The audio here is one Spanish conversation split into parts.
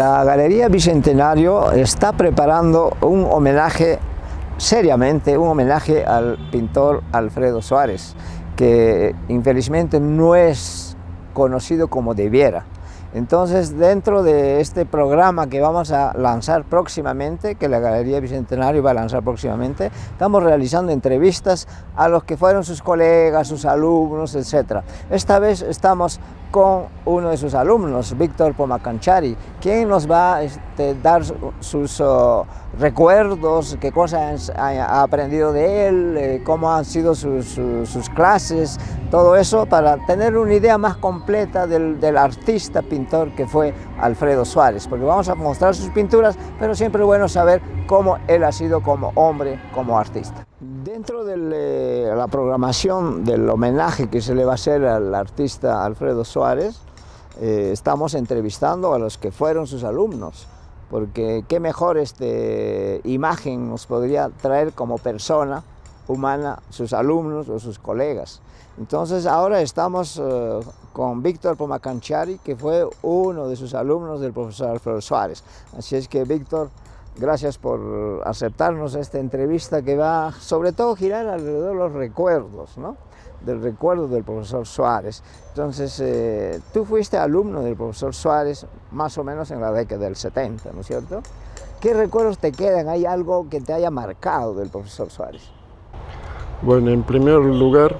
La Galería Bicentenario está preparando un homenaje, seriamente, un homenaje al pintor Alfredo Suárez, que infelizmente no es conocido como debiera. Entonces, dentro de este programa que vamos a lanzar próximamente, que la Galería Bicentenario va a lanzar próximamente, estamos realizando entrevistas a los que fueron sus colegas, sus alumnos, etc. Esta vez estamos con uno de sus alumnos, Víctor Pomacanchari, quien nos va a dar sus recuerdos, qué cosas ha aprendido de él, cómo han sido sus clases, todo eso para tener una idea más completa del artista pintor que fue Alfredo Suárez, porque vamos a mostrar sus pinturas, pero siempre es bueno saber cómo él ha sido como hombre, como artista. Dentro de la programación del homenaje que se le va a hacer al artista Alfredo Suárez, estamos entrevistando a los que fueron sus alumnos, porque qué mejor imagen nos podría traer como persona humana sus alumnos o sus colegas. Entonces ahora estamos con Víctor Pomacanchari, que fue uno de sus alumnos del profesor Alfredo Suárez. Así es que, Víctor, gracias por aceptarnos esta entrevista que va sobre todo a girar alrededor de los recuerdos, ¿no? Del recuerdo del profesor Suárez. Entonces, tú fuiste alumno del profesor Suárez más o menos en la década del 70, ¿no es cierto? ¿Qué recuerdos te quedan? ¿Hay algo que te haya marcado del profesor Suárez? Bueno, en primer lugar,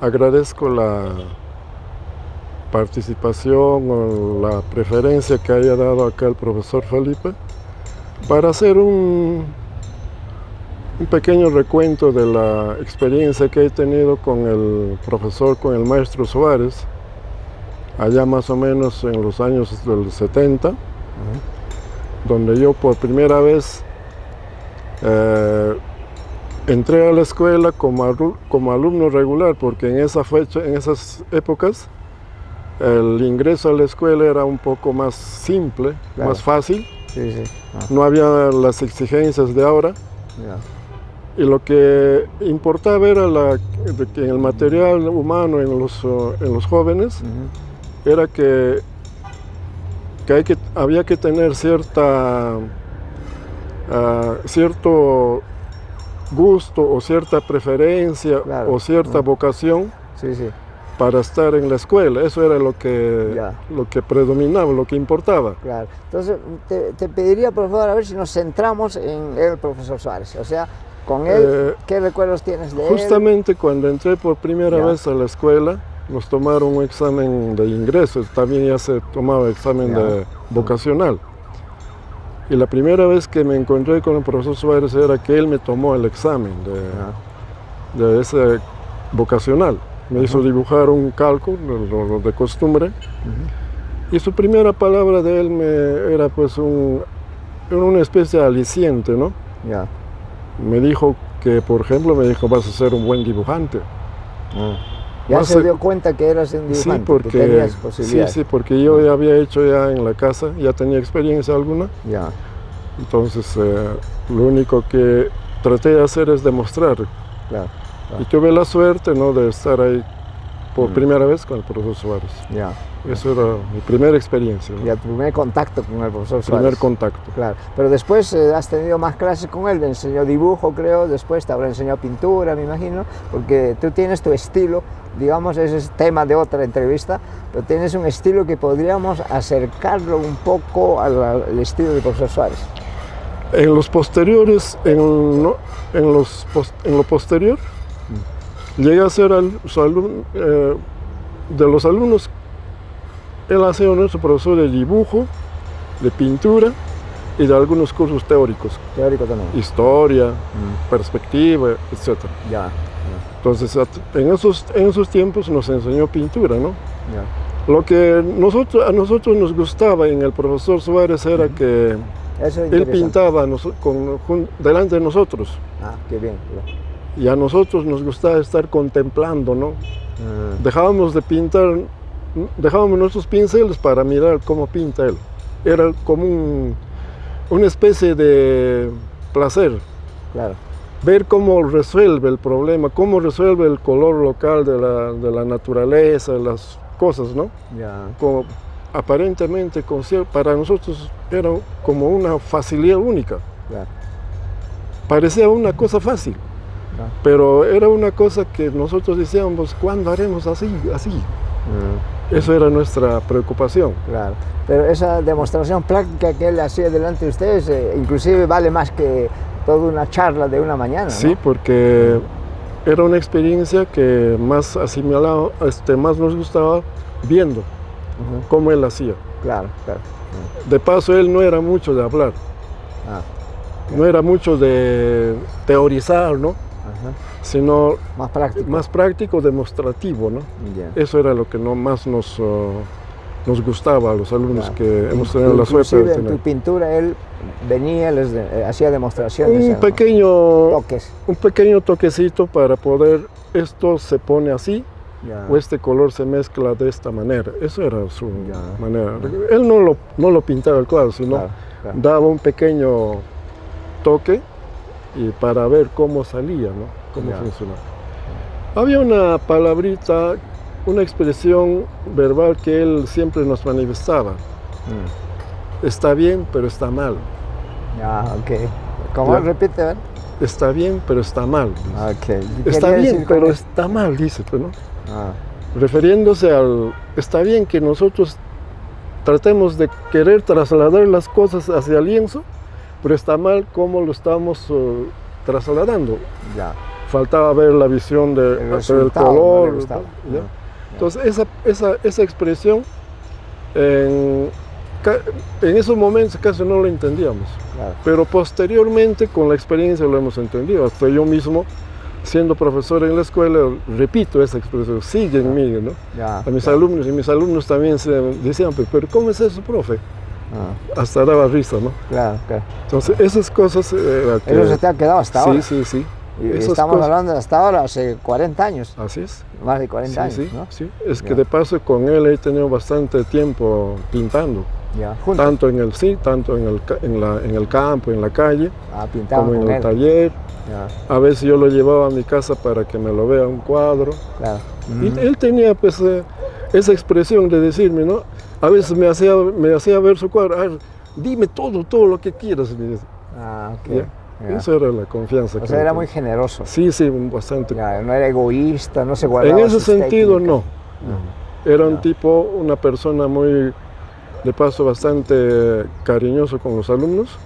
agradezco la participación o la preferencia que haya dado acá el profesor Felipe para hacer un pequeño recuento de la experiencia que he tenido con el profesor, con el maestro Suárez, allá más o menos en los años del 70, donde yo por primera vez entré a la escuela como alumno regular, porque en esa fecha, en esas épocas, el ingreso a la escuela era un poco más simple, claro, más fácil. Sí, sí. No había las exigencias de ahora. Y lo que importaba era que en el material humano, en los jóvenes, era que había que tener cierto gusto o cierta preferencia, claro, o cierta vocación, sí, sí, para estar en la escuela. Eso era lo que predominaba, lo que importaba. Claro. Entonces, te pediría, por favor, a ver si nos centramos en el profesor Suárez. O sea, con él, ¿qué recuerdos tienes de él? Justamente cuando entré por primera vez a la escuela, nos tomaron un examen de ingreso. También ya se tomaba examen vocacional. Y la primera vez que me encontré con el profesor Suárez era que él me tomó el examen de ese vocacional. Me hizo dibujar un cálculo, lo de costumbre, y su primera palabra de él era pues una especie de aliciente, ¿no? Me dijo que, por ejemplo, vas a ser un buen dibujante. Ya se dio cuenta que eras un dibujante, sí, porque, que tenías posibilidades. Sí, porque yo ya había hecho ya en la casa, ya tenía experiencia alguna. Entonces, lo único que traté de hacer es demostrar. Y tuve la suerte, ¿no?, de estar ahí por primera vez con el profesor Suárez. Eso era mi primera experiencia, ¿no? Tu primer contacto con el profesor Suárez. Primer contacto. Claro. Pero después has tenido más clases con él, te enseñó dibujo, creo, después te habrá enseñado pintura, me imagino, porque tú tienes tu estilo, digamos, ese es tema de otra entrevista, pero tienes un estilo que podríamos acercarlo un poco al estilo del profesor Suárez. En los posteriores, en lo posterior, llegué a ser de los alumnos, él ha sido nuestro profesor de dibujo, de pintura y de algunos cursos teóricos. Teórico también. Historia, perspectiva, etc. Entonces, en esos tiempos nos enseñó pintura, ¿no? Lo que a nosotros nos gustaba en el profesor Suárez era que él pintaba delante de nosotros. Qué bien. Y a nosotros nos gustaba estar contemplando, ¿no? Dejábamos de pintar, dejábamos nuestros pinceles para mirar cómo pinta él. Era como una especie de placer. Ver cómo resuelve el problema, cómo resuelve el color local de la naturaleza, las cosas, ¿no? Como aparentemente para nosotros era como una facilidad única. Claro. Parecía una cosa fácil, Claro. pero era una cosa que nosotros decíamos, ¿cuándo haremos así? Eso era nuestra preocupación. Claro. Pero esa demostración práctica que él hacía delante de ustedes, inclusive vale más que toda una charla de una mañana, ¿no? Sí, porque era una experiencia que más asimilaba, más nos gustaba viendo cómo él hacía. Claro, claro. De paso, él no era mucho de hablar, no era mucho de teorizar, ¿no? Sino más práctico, demostrativo, ¿no? Bien. Eso era lo que más nos gustaba a los alumnos que hemos tenido la suerte de tener. En tu pintura él venía, hacía demostraciones. Un pequeño toquecito para poder, esto se pone así, o este color se mezcla de esta manera. Eso era su manera. Él no lo pintaba el cuadro, sino daba un pequeño toque y para ver cómo salía, ¿no? Cómo funcionaba. Había una palabrita, una expresión verbal que él siempre nos manifestaba. Está bien, pero está mal. ¿Cómo? Repite, ¿ver? Está bien, pero está mal. Está bien, pero está mal, dice, ¿no? Refiriéndose está bien que nosotros tratemos de querer trasladar las cosas hacia el lienzo, pero está mal cómo lo estamos trasladando. Faltaba ver la visión del color. Entonces esa expresión en esos momentos casi no lo entendíamos, pero posteriormente con la experiencia lo hemos entendido. Hasta yo mismo, siendo profesor en la escuela, repito esa expresión, sigue en mí, ¿no? A mis alumnos, y mis alumnos también decían, pero ¿cómo es eso, profe? Hasta daba risa, ¿no? Claro. Entonces esas cosas... Eso se te ha quedado hasta ahora. Sí. Y estamos hablando de hasta ahora, hace 40 años. Así es. Más de 40 años, ¿no? Sí. Es que de paso con él he tenido bastante tiempo pintando. Tanto en el campo, en la calle, como en el taller. A veces yo lo llevaba a mi casa para que me lo vea un cuadro. Y él tenía pues esa expresión de decirme, ¿no? A veces me hacía ver su cuadro. Dime todo lo que quieras. Me dice. Eso era la confianza. O sea, era muy generoso. Sí, bastante. No era egoísta, no se guardaba. En ese sentido, no. Era un tipo, una persona muy, de paso, bastante cariñoso con los alumnos.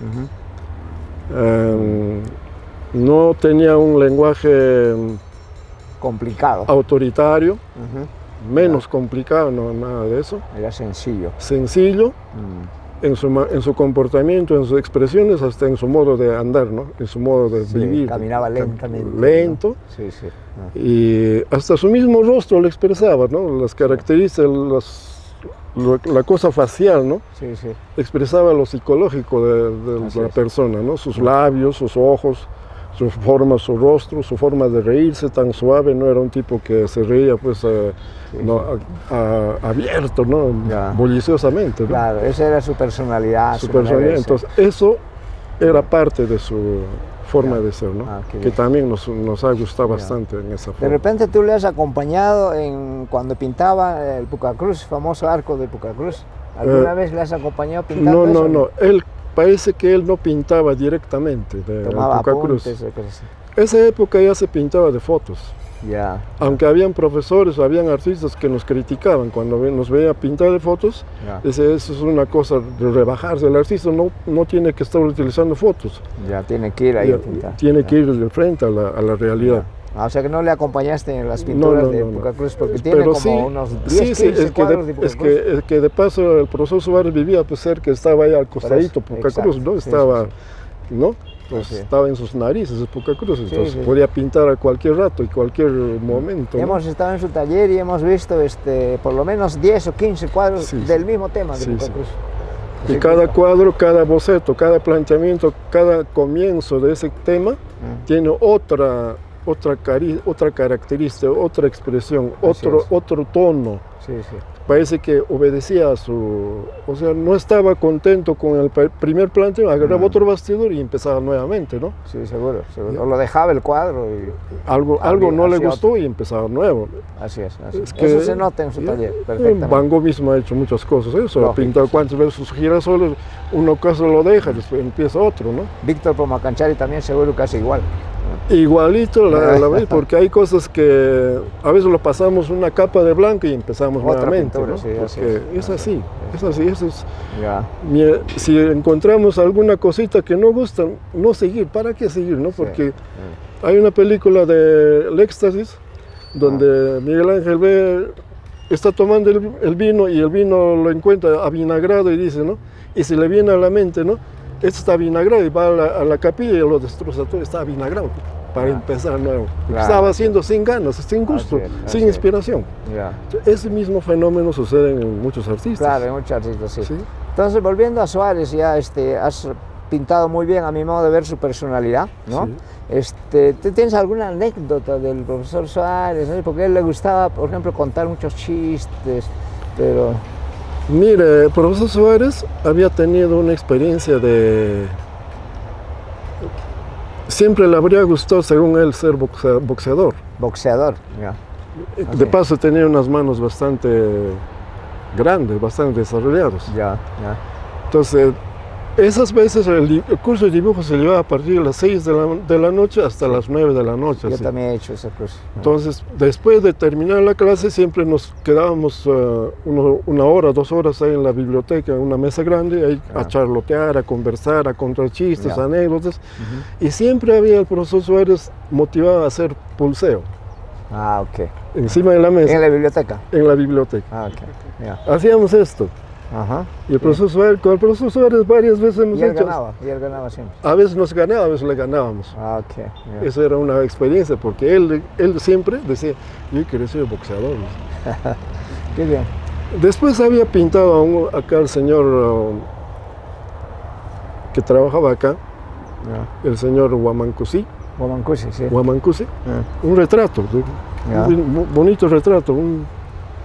No tenía un lenguaje complicado, autoritario, menos complicado, no, nada de eso. Era sencillo. Sencillo. En su comportamiento, en sus expresiones, hasta en su modo de andar, ¿no? En su modo de vivir. Caminaba lentamente. Lento. ¿No? Y hasta su mismo rostro lo expresaba, ¿no? Las características, la cosa facial, ¿no? Expresaba lo psicológico de la persona, ¿no? Sus labios, sus ojos, su forma, su rostro, su forma de reírse tan suave. No era un tipo que se reía, pues, abierto, ¿no? Bulliciosamente, ¿no? Claro, esa era su personalidad. Entonces, eso era parte de su forma de ser, ¿no? Que también nos ha gustado bastante en esa forma. De repente tú le has acompañado cuando pintaba el Pucacruz, famoso arco de Pucacruz. ¿Alguna vez le has acompañado pintando eso? No. Parece que él no pintaba directamente de Pucacruz. Esa época ya se pintaba de fotos. Aunque habían profesores, habían artistas que nos criticaban cuando nos veía pintar de fotos. Eso es una cosa de rebajarse. El artista no tiene que estar utilizando fotos. Tiene que ir ahí a pintar. Tiene que ir de frente a la realidad. O sea que no le acompañaste en las pinturas de Pucacruz, porque tiene como unos 10, 15 cuadros de Pucacruz. Es que de paso el profesor Suárez vivía pues cerca, estaba ahí al costadito Pucacruz, ¿no? Estaba, ¿no? Pues estaba en sus narices el Pucacruz, entonces podía pintar a cualquier rato y cualquier momento. Hemos estado en su taller y hemos visto por lo menos 10 o 15 cuadros del mismo tema de Pucacruz. Y cada cuadro, cada boceto, cada planteamiento, cada comienzo de ese tema tiene otra característica, otra expresión, otro tono. parece que obedecía a su... O sea, no estaba contento con el primer planteo, agarraba otro bastidor y empezaba nuevamente, ¿no? Sí, seguro, seguro. O lo dejaba el cuadro y... Algo no le gustó y empezaba nuevo. Así es. Es que, eso se nota en su taller, perfectamente. Van Gogh mismo ha hecho muchas cosas, eso, ha pintado cuántas veces sus girasoles, uno caso lo deja, después empieza otro, ¿no? Víctor Pomacanchari también seguro casi igual. Igualito la vez, porque hay cosas que a veces lo pasamos una capa de blanco y empezamos otra nuevamente, pintura, ¿no? sí, Porque es así, eso es... Ya. Si encontramos alguna cosita que no gusta, no seguir, ¿para qué seguir, no? Porque hay una película de El Éxtasis, donde Miguel Ángel está tomando el vino y el vino lo encuentra avinagrado y dice, ¿no? Y se le viene a la mente, ¿no? Esto está avinagrado y va a la capilla y lo destroza todo, está avinagrado para empezar nuevo. Claro. Estaba haciendo sin ganas, sin gusto, sin inspiración. Ya. Ese mismo fenómeno sucede en muchos artistas. Claro, en muchos artistas, sí. Entonces, volviendo a Suárez, ya has pintado muy bien, a mi modo de ver, su personalidad, ¿no? Sí. ¿Tú tienes alguna anécdota del profesor Suárez? ¿No? Porque a él le gustaba, por ejemplo, contar muchos chistes, pero... Mire, el profesor Suárez había tenido una experiencia de... Siempre le habría gustado, según él, ser boxeador. Boxeador, ya. De paso tenía unas manos bastante grandes, bastante desarrolladas. Ya, ya. Entonces, esas veces el curso de dibujo se llevaba a partir de las 6 de la noche hasta las 9 de la noche. Yo así. también he hecho ese curso. Entonces, después de terminar la clase, siempre nos quedábamos 1 hora, 2 horas ahí en la biblioteca, en una mesa grande, ahí a charlotear, a conversar, a contar chistes, anécdotas. Y siempre había el profesor Suárez motivado a hacer pulseo. Ah, ok. Encima de la mesa. ¿En la biblioteca? En la biblioteca. Ah, ok. Yeah. Hacíamos esto. Ajá. Y el profesor Suárez, con el profesor Suárez varias veces hemos hecho... Y él ganaba siempre. A veces nos ganaba, a veces le ganábamos. Ah, ok. Yeah. Eso era una experiencia, porque él siempre decía, yo quiero ser boxeador. Qué bien. Después había pintado acá el señor que trabajaba acá, el señor Huamancusi. Huamancusi, sí. Huamancusi. Un retrato, un bonito retrato,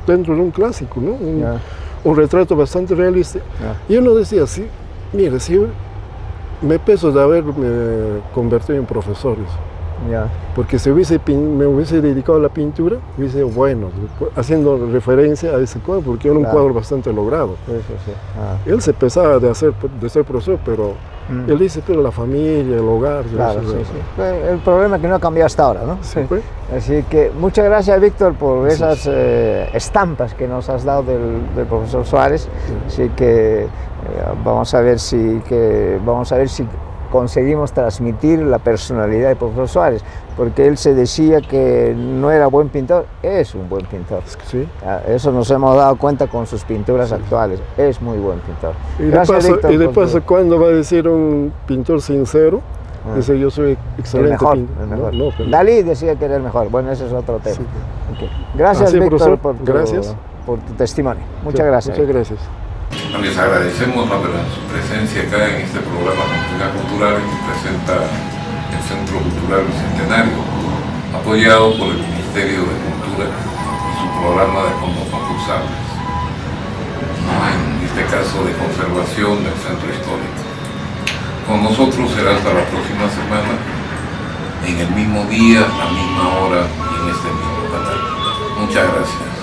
dentro de un clásico, ¿no? Un retrato bastante realista. Y uno decía, sí, mire, si me peso de haberme convertido en profesor. Porque si me hubiese dedicado a la pintura, hubiese, bueno, haciendo referencia a ese cuadro, porque era un cuadro bastante logrado. Él se pesaba de ser profesor, pero él dice, pero la familia, el hogar. Claro, el problema es que no ha cambiado hasta ahora, ¿no? Sí, pues. Así que muchas gracias, Víctor, por esas estampas que nos has dado del profesor Suárez. Así que vamos a ver si conseguimos transmitir la personalidad del profesor Suárez, porque él se decía que no era buen pintor, es un buen pintor. Sí. Eso nos hemos dado cuenta con sus pinturas actuales, es muy buen pintor. Y de paso, cuando va a decir un pintor sincero, dice yo soy excelente pintor. El mejor. No, pero... Dalí decía que era el mejor, bueno, ese es otro tema. Sí. Okay. Gracias, Víctor, por tu testimonio. Muchas gracias. Muchas gracias. Les agradecemos su presencia acá en este programa Continuidad Cultural que presenta el Centro Cultural Bicentenario, apoyado por el Ministerio de Cultura y su programa de fondos concursables, en este caso de conservación del centro histórico. Con nosotros será hasta la próxima semana, en el mismo día, a la misma hora y en este mismo canal. Muchas gracias.